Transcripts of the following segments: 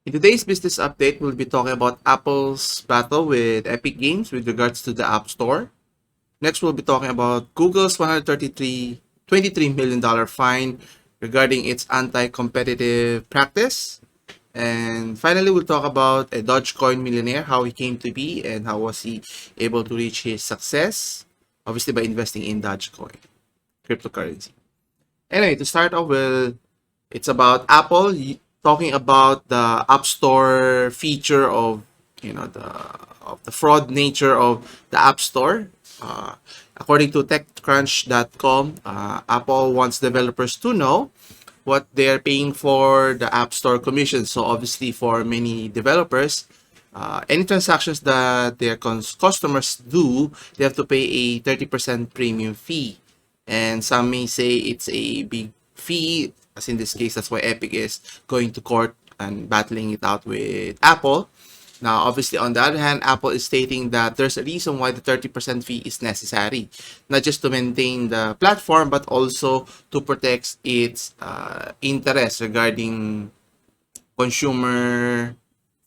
In today's business update, we'll be talking about Apple's battle with Epic Games with regards to the App Store. Next, we'll be talking about Google's $23 million fine regarding its anti-competitive practice. And finally, we'll talk about a Dogecoin millionaire, how he came to be and how was he able to reach his success, obviously by investing in Dogecoin, cryptocurrency. Anyway, to start off with, it's about Apple talking about the App Store feature of the fraud nature of the App Store. According to TechCrunch.com, Apple wants developers to know what they're paying for the App Store commission. So obviously, for many developers, any transactions that their customers do, they have to pay a 30% premium fee. And some may say it's a big fee, as in this case, that's why Epic is going to court and battling it out with Apple. Now, obviously, on the other hand, Apple is stating that there's a reason why the 30% fee is necessary, not just to maintain the platform, but also to protect its interest regarding consumer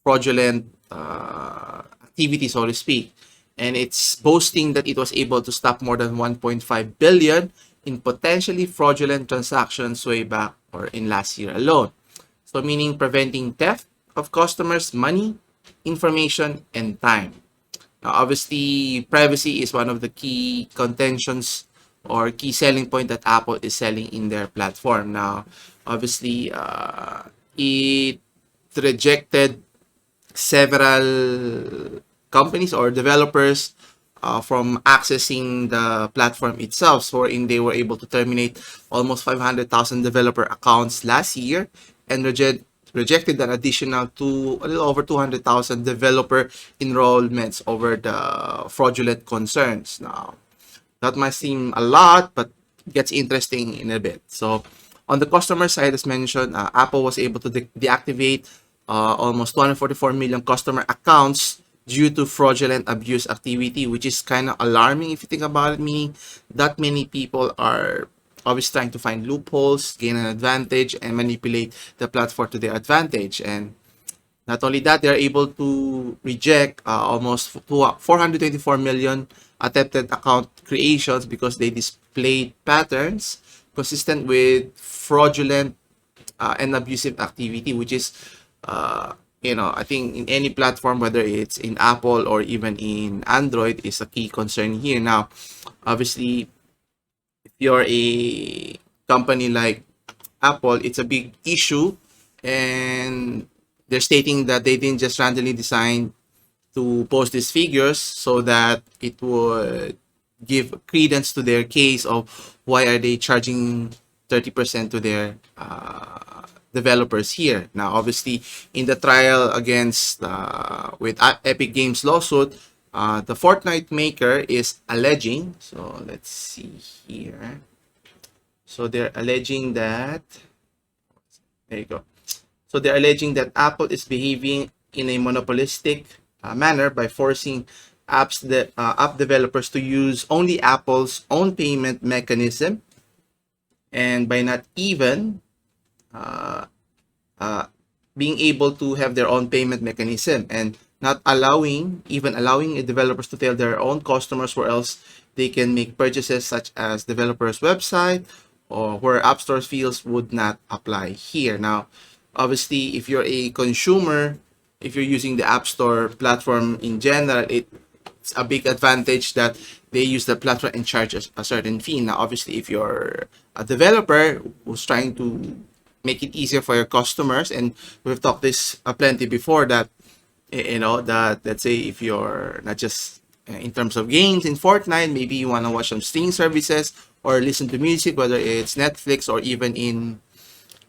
fraudulent activity, so to speak. And it's boasting that it was able to stop more than 1.5 billion in potentially fraudulent transactions way back or in last year alone. So meaning preventing theft of customers' money, information, and time. Now, obviously, privacy is one of the key contentions or key selling point that Apple is selling in their platform. Now, obviously, it rejected several companies or developers from accessing the platform itself. So they were able to terminate almost 500,000 developer accounts last year and rejected an additional a little over 200,000 developer enrollments over the fraudulent concerns. Now, that might seem a lot, but it gets interesting in a bit. So on the customer side, as mentioned, Apple was able to deactivate almost 244 million customer accounts due to fraudulent abuse activity, which is kind of alarming if you think about it, meaning that many people are always trying to find loopholes, gain an advantage, and manipulate the platform to their advantage. And not only that, they're able to reject almost 424 million attempted account creations because they displayed patterns consistent with fraudulent and abusive activity, which is I think in any platform, whether it's in Apple or even in Android, is a key concern here. Now, obviously, if you're a company like Apple, it's a big issue, and they're stating that they didn't just randomly design to post these figures so that it would give credence to their case of why are they charging 30% to their developers here. Now, obviously, in the trial against with Epic Games lawsuit, the Fortnite maker is alleging. So let's see here. So they're alleging that. There you go. So they're alleging that Apple is behaving in a monopolistic manner by forcing app developers to use only Apple's own payment mechanism, and by not even being able to have their own payment mechanism, and not allowing developers to tell their own customers where else they can make purchases, such as developers' website or where App Store fees would not apply here. Now, obviously, if you're a consumer, if you're using the App Store platform in general, it's a big advantage that they use the platform and charge a certain fee. Now, obviously, if you're a developer who's trying to make it easier for your customers, and we've talked this plenty before, that that let's say if you're not just in terms of games in Fortnite, maybe you want to watch some streaming services or listen to music, whether it's Netflix or even in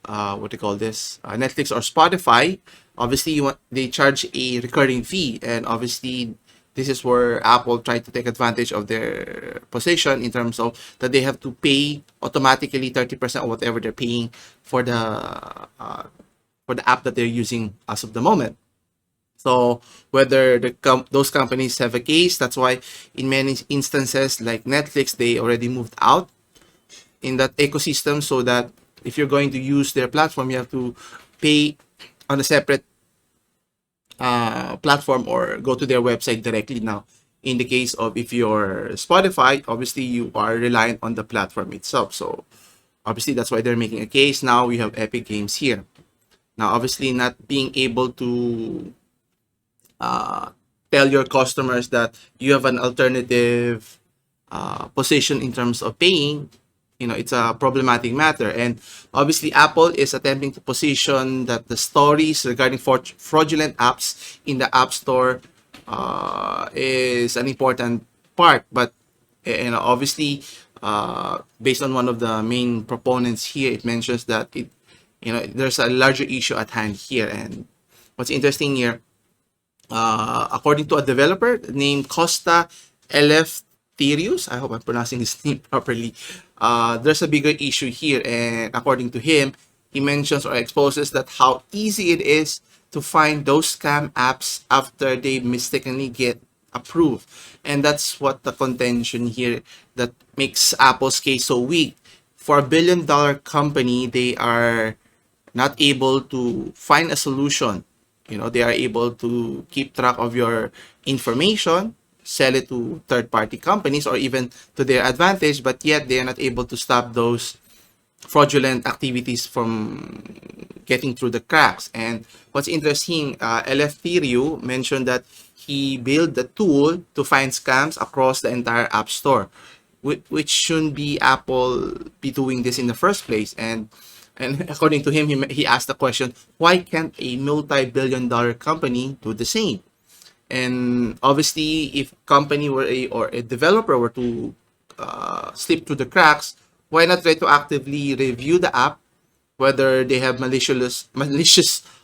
Netflix or Spotify. Obviously, they charge a recurring fee, and obviously this is where Apple tried to take advantage of their position in terms of that they have to pay automatically 30% of whatever they're paying for the app that they're using as of the moment. So whether those companies have a case, that's why in many instances like Netflix, they already moved out in that ecosystem, so that if you're going to use their platform, you have to pay on a separate platform or go to their website directly now. In the case of if you're Spotify, obviously you are reliant on the platform itself. So obviously that's why they're making a case. Now we have Epic Games here. Now obviously not being able to tell your customers that you have an alternative position in terms of paying, it's a problematic matter. And obviously Apple is attempting to position that the stories regarding fraudulent apps in the App Store is an important part. But obviously based on one of the main proponents here, it mentions that there's a larger issue at hand here. And what's interesting here, according to a developer named Costa Eleftherius, I hope I'm pronouncing his name properly, there's a bigger issue here. And according to him, he mentions or exposes that how easy it is to find those scam apps after they mistakenly get approved. And that's what the contention here that makes Apple's case so weak. For a billion-dollar company, they are not able to find a solution. They are able to keep track of your information, sell it to third-party companies or even to their advantage, but yet they are not able to stop those fraudulent activities from getting through the cracks. And what's interesting, Eleftherio mentioned that he built the tool to find scams across the entire App Store, which shouldn't be Apple be doing this in the first place. And according to him, he asked the question, why can't a multi-billion-dollar company do the same? And obviously, if company or a developer were to slip through the cracks, why not try to actively review the app, whether they have malicious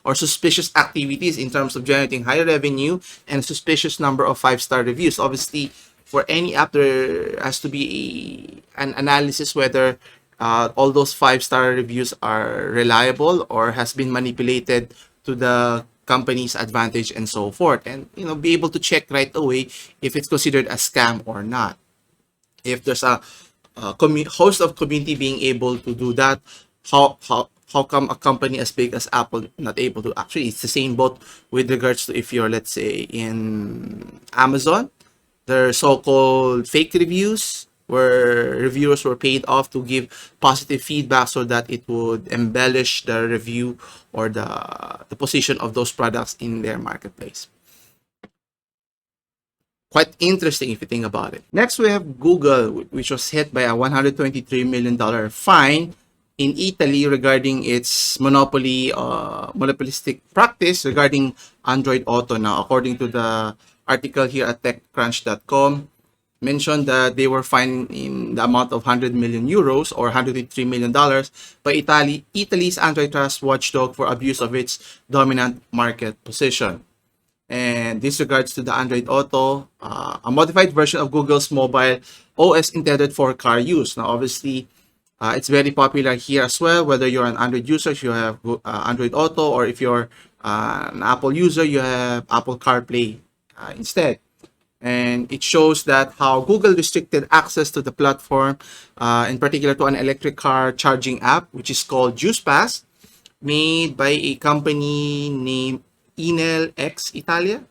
or suspicious activities in terms of generating high revenue and suspicious number of 5-star reviews. Obviously, for any app, there has to be an analysis whether all those 5-star reviews are reliable or has been manipulated to the company's advantage and so forth, and be able to check right away if it's considered a scam or not. If there's a host of community being able to do that, how come a company as big as Apple not able to? Actually, it's the same boat with regards to if you're, let's say, in Amazon, there are so-called fake reviews where reviewers were paid off to give positive feedback so that it would embellish the review or the position of those products in their marketplace. Quite interesting if you think about it. Next, we have Google, which was hit by a $123 million fine in Italy regarding its monopolistic practice regarding Android Auto. Now, according to the article here at TechCrunch.com, mentioned that they were fined in the amount of 100 million euros or $103 million by Italy's antitrust watchdog for abuse of its dominant market position. And this regards to the Android Auto, a modified version of Google's mobile OS intended for car use. Now, obviously, it's very popular here as well. Whether you're an Android user, you have Android Auto, or if you're an Apple user, you have Apple CarPlay instead. And it shows that how Google restricted access to the platform, in particular to an electric car charging app, which is called Juice Pass, made by a company named Enel X Italia.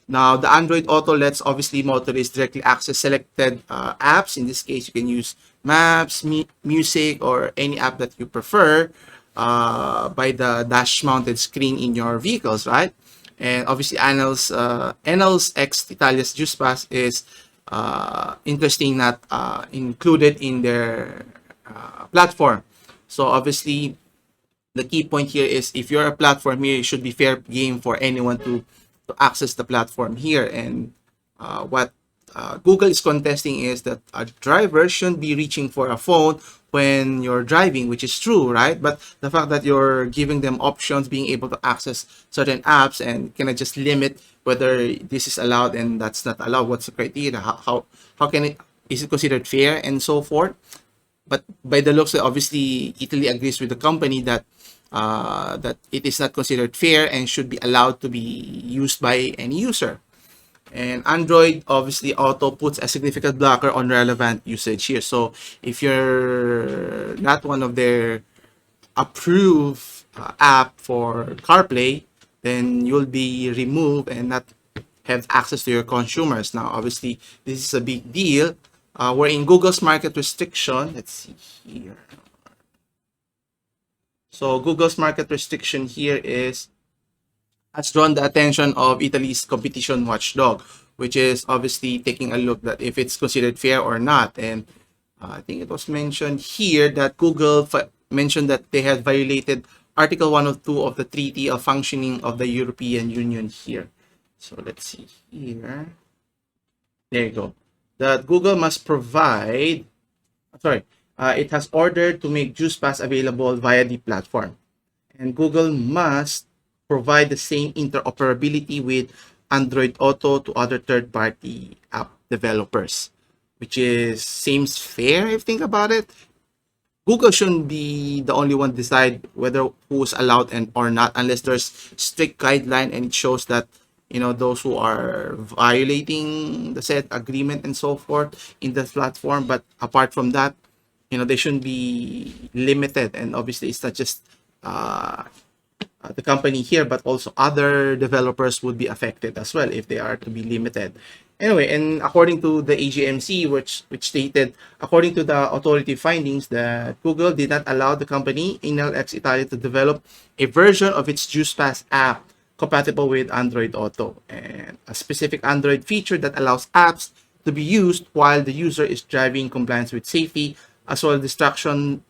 Now, the Android Auto lets obviously motorists directly access selected apps. In this case, you can use Maps, Music, or any app that you prefer by the dash-mounted screen in your vehicles, right? And obviously, Enel's X Italia's Juice Pass is interesting, not included in their platform. So obviously, the key point here is if you're a platform here, it should be fair game for anyone to access the platform here. And what Google is contesting is that a driver shouldn't be reaching for a phone when you're driving, which is true, right? But the fact that you're giving them options, being able to access certain apps, and can I just limit whether this is allowed and that's not allowed? What's the criteria? How can it, is it considered fair and so forth? But by the looks, obviously, Italy agrees with the company that that it is not considered fair and should be allowed to be used by any user. And Android, obviously, Auto puts a significant blocker on relevant usage here. So if you're not one of their approved app for CarPlay, then you'll be removed and not have access to your consumers. Now, obviously, this is a big deal. We're in Google's market restriction. Let's see here. So Google's market restriction here has drawn the attention of Italy's competition watchdog, which is obviously taking a look that if it's considered fair or not. And I think it was mentioned here that Google mentioned that they had violated Article 102 of the Treaty of Functioning of the European Union here. So let's see here. There you go. That Google must provide, it has ordered to make JuicePass available via the platform. And Google must provide the same interoperability with Android Auto to other third-party app developers, which seems fair if you think about it. Google shouldn't be the only one to decide whether who's allowed and or not, unless there's strict guideline and it shows that those who are violating the said agreement and so forth in the platform. But apart from that, they shouldn't be limited. And obviously, it's not just the company here, but also other developers would be affected as well if they are to be limited. Anyway, and according to the AGMC, which stated, according to the authority findings, that Google did not allow the company Enel X Italia to develop a version of its JuicePass app compatible with Android Auto, and a specific Android feature that allows apps to be used while the user is driving, compliance with safety, as well as distraction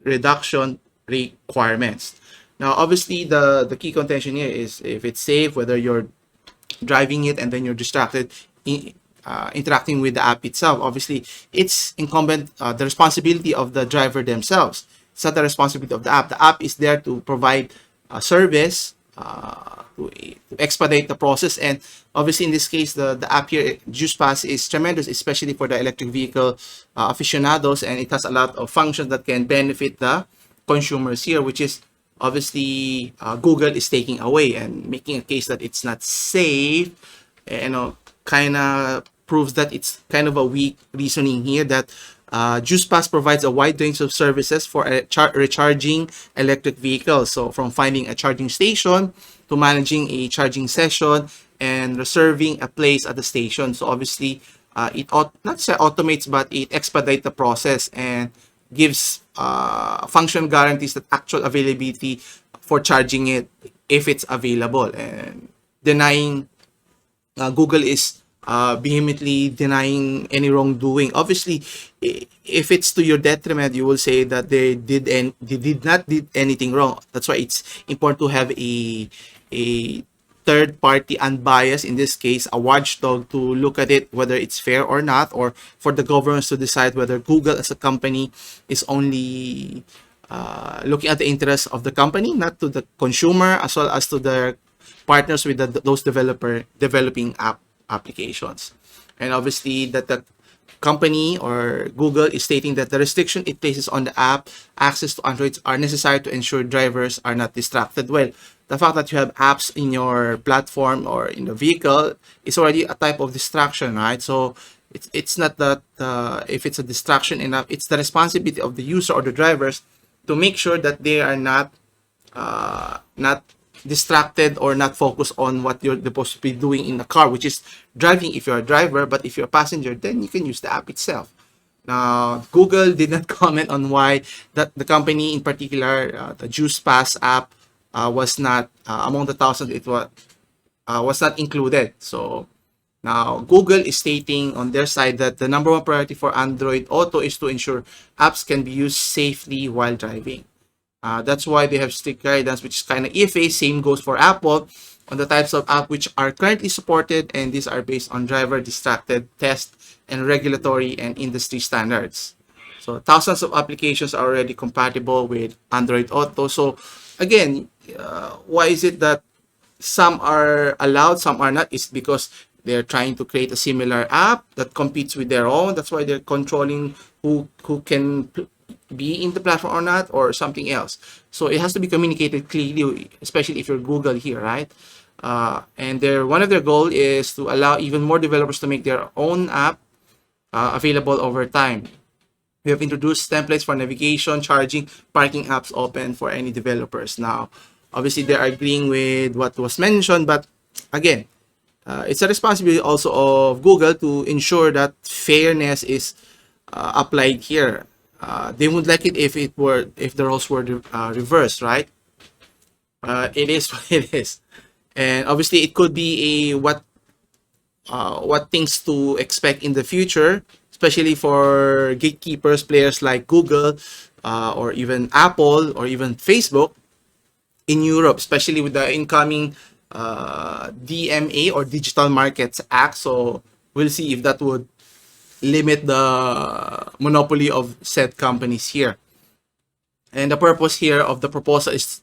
reduction requirements. Now, obviously, the key contention here is if it's safe, whether you're driving it and then you're distracted interacting with the app itself. Obviously, it's incumbent the responsibility of the driver themselves. It's not the responsibility of the app. The app is there to provide a service to expedite the process. And obviously, in this case, the app here, JuicePass, is tremendous, especially for the electric vehicle aficionados, and it has a lot of functions that can benefit the consumers here, which is obviously Google is taking away and making a case that it's not safe. Kind of proves that it's kind of a weak reasoning here, that JuicePass provides a wide range of services for recharging electric vehicles. So from finding a charging station to managing a charging session and reserving a place at the station. So obviously, it not say automates, but it expedites the process and gives function guarantees that actual availability for charging it if it's available. And denying Google is vehemently denying any wrongdoing. Obviously, if it's to your detriment, you will say that they did not did anything wrong. That's why it's important to have a third party unbiased, in this case a watchdog, to look at it whether it's fair or not, or for the governments to decide whether Google as a company is only looking at the interests of the company, not to the consumer, as well as to their partners with those developing applications. And obviously that the company or Google is stating that the restriction it places on the app access to Androids are necessary to ensure drivers are not distracted. Well, the fact that you have apps in your platform or in the vehicle is already a type of distraction, right? So it's not that if it's a distraction enough, it's the responsibility of the user or the drivers to make sure that they are not distracted or not focused on what you're supposed to be doing in the car, which is driving if you're a driver. But if you're a passenger, then you can use the app itself. Now, Google did not comment on why that the company in particular, the JuicePass app, was not among the thousands. It was not included. So now Google is stating on their side that the number one priority for Android Auto is to ensure apps can be used safely while driving. That's why they have strict guidance, which is kind of iffy. Same goes for Apple on the types of app which are currently supported, and these are based on driver distracted test and regulatory and industry standards. So thousands of applications are already compatible with Android Auto. So again, why is it that some are allowed, some are not? It's because they're trying to create a similar app that competes with their own. That's why they're controlling who can be in the platform or not, or something else. So it has to be communicated clearly, especially if you're Google here, right? And one of their goal is to allow even more developers to make their own app available over time. We have introduced templates for navigation, charging, parking apps open for any developers. Now, Obviously, they're agreeing with what was mentioned, but again, it's a responsibility also of Google to ensure that fairness is applied here. They would like it if the roles were reversed, right? It is what it is, and obviously it could be a what things to expect in the future, especially for gatekeepers, players like Google, or even Apple, or even Facebook in Europe, especially with the incoming DMA or Digital Markets Act. So we'll see if that would limit the monopoly of said companies here. And the purpose here of the proposal is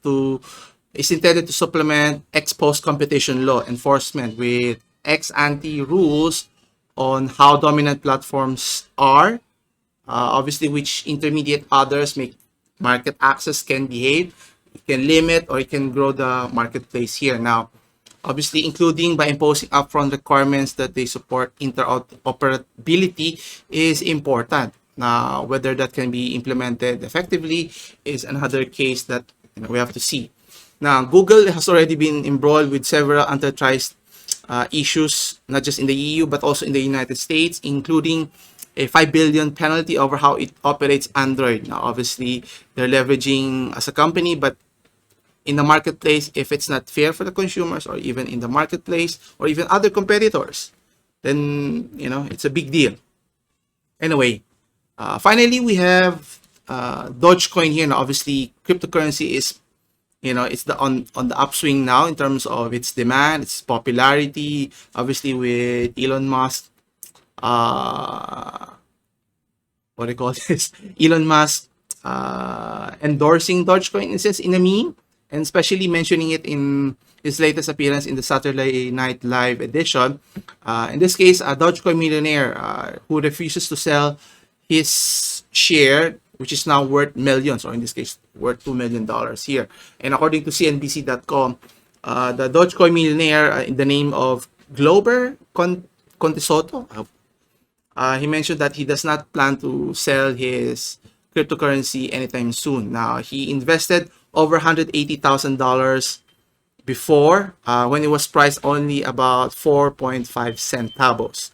intended to supplement ex post competition law enforcement with ex ante rules on how dominant platforms are, obviously which intermediate others make market access can behave. It can limit or it can grow the marketplace here. Now, obviously including by imposing upfront requirements that they support interoperability is important. Now, whether that can be implemented effectively is another case that we have to see. Now, Google has already been embroiled with several antitrust issues, not just in the EU, but also in the United States, including a 5 billion penalty over how it operates Android. Now, obviously, they're leveraging as a company, but in the marketplace, if it's not fair for the consumers, or even in the marketplace, or even other competitors, then, it's a big deal. Anyway, finally, we have Dogecoin here. Now, obviously, cryptocurrency is it's on the upswing now in terms of its demand, its popularity. Obviously, with Elon Musk, what do you call this? Elon Musk endorsing Dogecoin, it says in a meme, and especially mentioning it in his latest appearance in the Saturday Night Live edition. In this case, a Dogecoin millionaire who refuses to sell his share, which is now worth millions, or in this case, worth $2 million here. And according to CNBC.com, the Dogecoin millionaire, in the name of Glover Contesoto, he mentioned that he does not plan to sell his cryptocurrency anytime soon. Now, he invested over $180,000 before, when it was priced only about 4.5 centavos.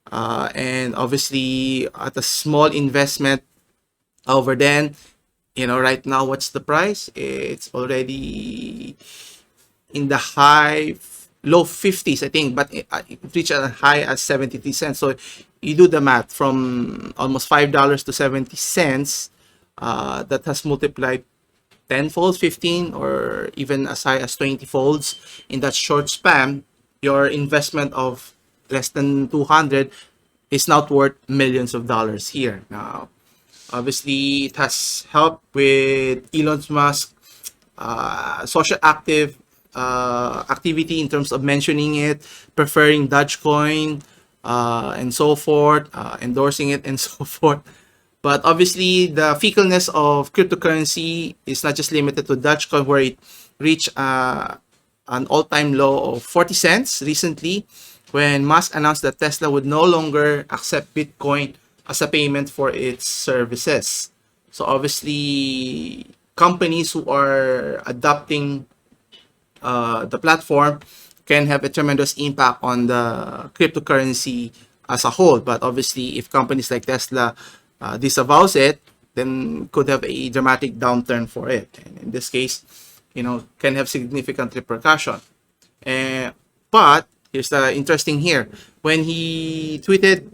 And obviously, at a small investment over then, right now, what's the price? It's already in the low 50s, I think, but it reached as high as 73 cents. So you do the math from almost $5 to 70 cents. That has multiplied 10 folds, 15, or even as high as 20 folds in that short span. Your investment of less than 200 is now worth millions of dollars here. Now, obviously, it has helped with Elon Musk social activity in terms of mentioning it, preferring Dogecoin, and so forth, endorsing it, and so forth. But obviously, the fickleness of cryptocurrency is not just limited to Dogecoin, where it reached an all-time low of 40 cents recently, when Musk announced that Tesla would no longer accept Bitcoin as a payment for its services. So obviously, companies who are adopting the platform can have a tremendous impact on the cryptocurrency as a whole. But obviously, if companies like Tesla disavows it, then could have a dramatic downturn for it. And in this case, can have significant repercussion. But here's the interesting here. When he tweeted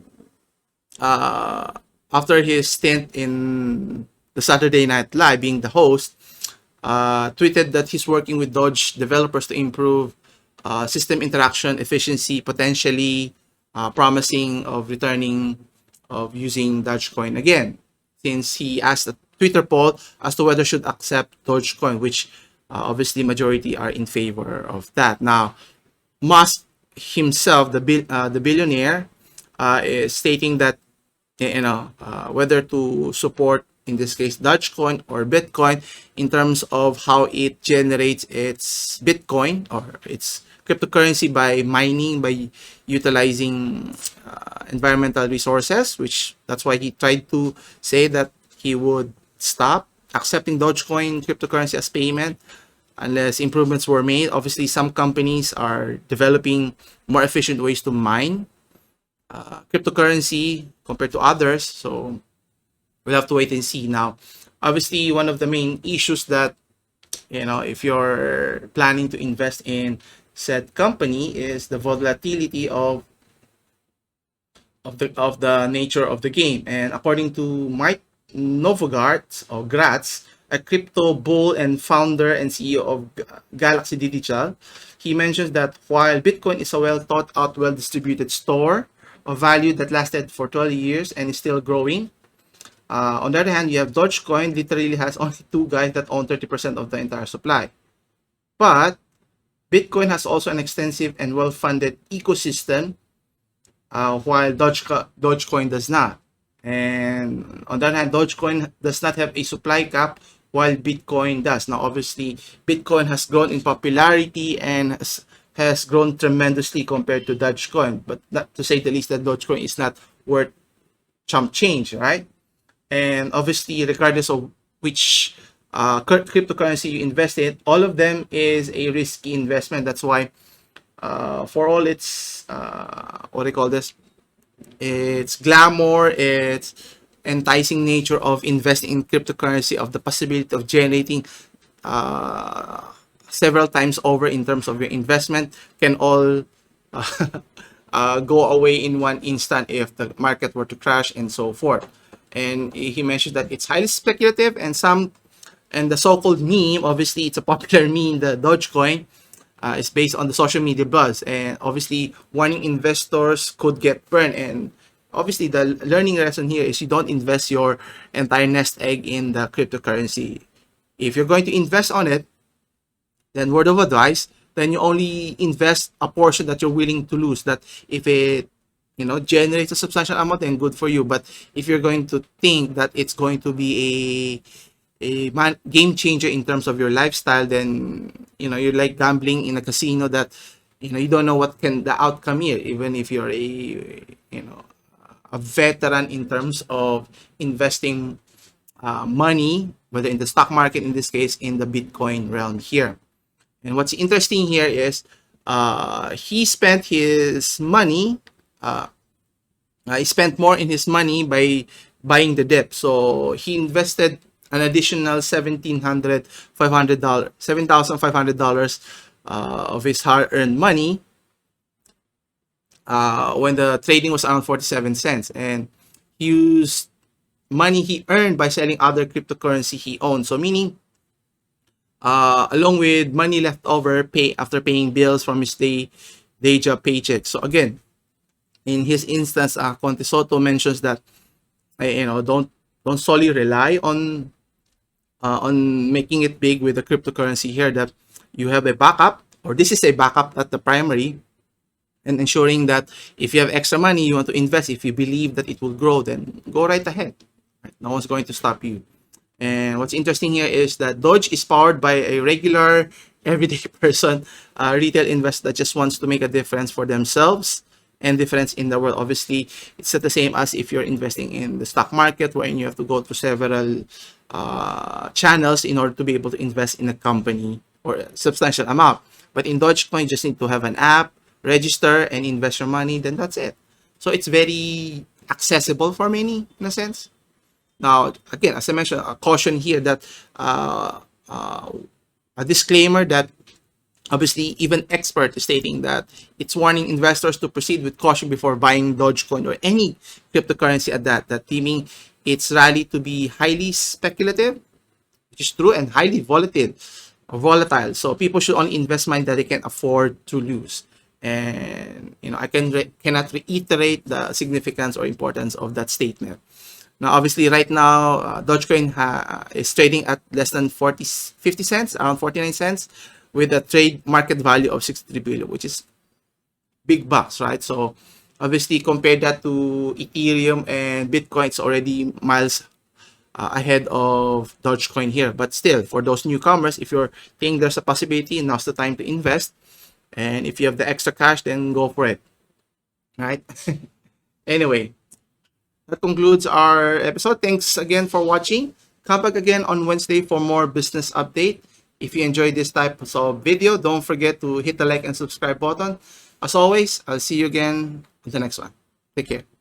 after his stint in the Saturday Night Live, being the host, tweeted that he's working with Doge developers to improve system interaction efficiency, potentially promising of returning of using Dogecoin again, since he asked a Twitter poll as to whether should accept Dogecoin, which obviously majority are in favor of that. Now, Musk himself, the billionaire, is stating that whether to support, in this case, Dogecoin or Bitcoin, in terms of how it generates its Bitcoin or its cryptocurrency by mining, by utilizing environmental resources, which that's why he tried to say that he would stop accepting Dogecoin cryptocurrency as payment. unless improvements were made. Obviously, some companies are developing more efficient ways to mine cryptocurrency compared to others. So we'll have to wait and see. Now, obviously, one of the main issues that, if you're planning to invest in said company is the volatility of the nature of the game. And according to Mike Novogratz or Gratz, a crypto bull and founder and CEO of Galaxy Digital, he mentions that while Bitcoin is a well thought out, well distributed store of value that lasted for 12 years and is still growing, on the other hand, you have Dogecoin literally has only two guys that own 30% of the entire supply. But Bitcoin has also an extensive and well-funded ecosystem, while Dogecoin does not. And on the other hand, Dogecoin does not have a supply cap, while Bitcoin does. Now, obviously, Bitcoin has grown in popularity and has grown tremendously compared to Dogecoin. But not to say the least that Dogecoin is not worth chump change, right? And obviously, regardless of which cryptocurrency you invest in, all of them is a risky investment. That's why, for all its what do you call this? Its glamour, its enticing nature of investing in cryptocurrency, of the possibility of generating uh, several times over in terms of your investment, can all go away in one instant if the market were to crash and so forth. And he mentioned that it's highly speculative, and the so-called meme, obviously it's a popular meme, the Dogecoin, is based on the social media buzz, and obviously warning investors could get burned. And obviously the learning lesson here is you don't invest your entire nest egg in the cryptocurrency. If you're going to invest on it, then word of advice, then you only invest a portion that you're willing to lose. That if it generates a substantial amount, then good for you. But if you're going to think that it's going to be a game changer in terms of your lifestyle, then you're like gambling in a casino that you don't know what can the outcome here, even if you're a veteran in terms of investing money, whether in the stock market, in this case in the Bitcoin realm here. And what's interesting here is he spent his money he spent more in his money by buying the dip. So he invested an additional $7,500 of his hard-earned money when the trading was around 47 cents, and he used money he earned by selling other cryptocurrency he owned. So meaning, along with money left over after paying bills from his day job paycheck. So again, in his instance, Conte Soto mentions that don't solely rely on making it big with the cryptocurrency here, that you have a backup, or this is a backup at the primary, and ensuring that if you have extra money you want to invest, if you believe that it will grow, then go right ahead. Right? No one's going to stop you. And what's interesting here is that Doge is powered by a regular, everyday person, retail investor that just wants to make a difference for themselves and difference in the world. Obviously, it's not the same as if you're investing in the stock market, wherein you have to go through several channels in order to be able to invest in a company or a substantial amount. But in Dogecoin, you just need to have an app, register, and invest your money, then that's it. So it's very accessible for many, in a sense. Now, again, as I mentioned, a caution here that a disclaimer that obviously even expert is stating that it's warning investors to proceed with caution before buying Dogecoin or any cryptocurrency at that deeming its rally to be highly speculative, which is true, and highly volatile. So people should only invest money that they can afford to lose. And I cannot reiterate the significance or importance of that statement. Now, obviously, right now, Dogecoin is trading at less than 50 cents, around 49 cents, with a trade market value of 63 billion, which is big bucks, right? So, obviously, compare that to Ethereum and Bitcoin, it's already miles ahead of Dogecoin here. But still, for those newcomers, if you're thinking there's a possibility, now's the time to invest. And if you have the extra cash, then go for it, right? Anyway, that concludes our episode. Thanks again for watching. Come back again on Wednesday for more business update. If you enjoyed this type of video, don't forget to hit the like and subscribe button. As always, I'll see you again in the next one. Take care.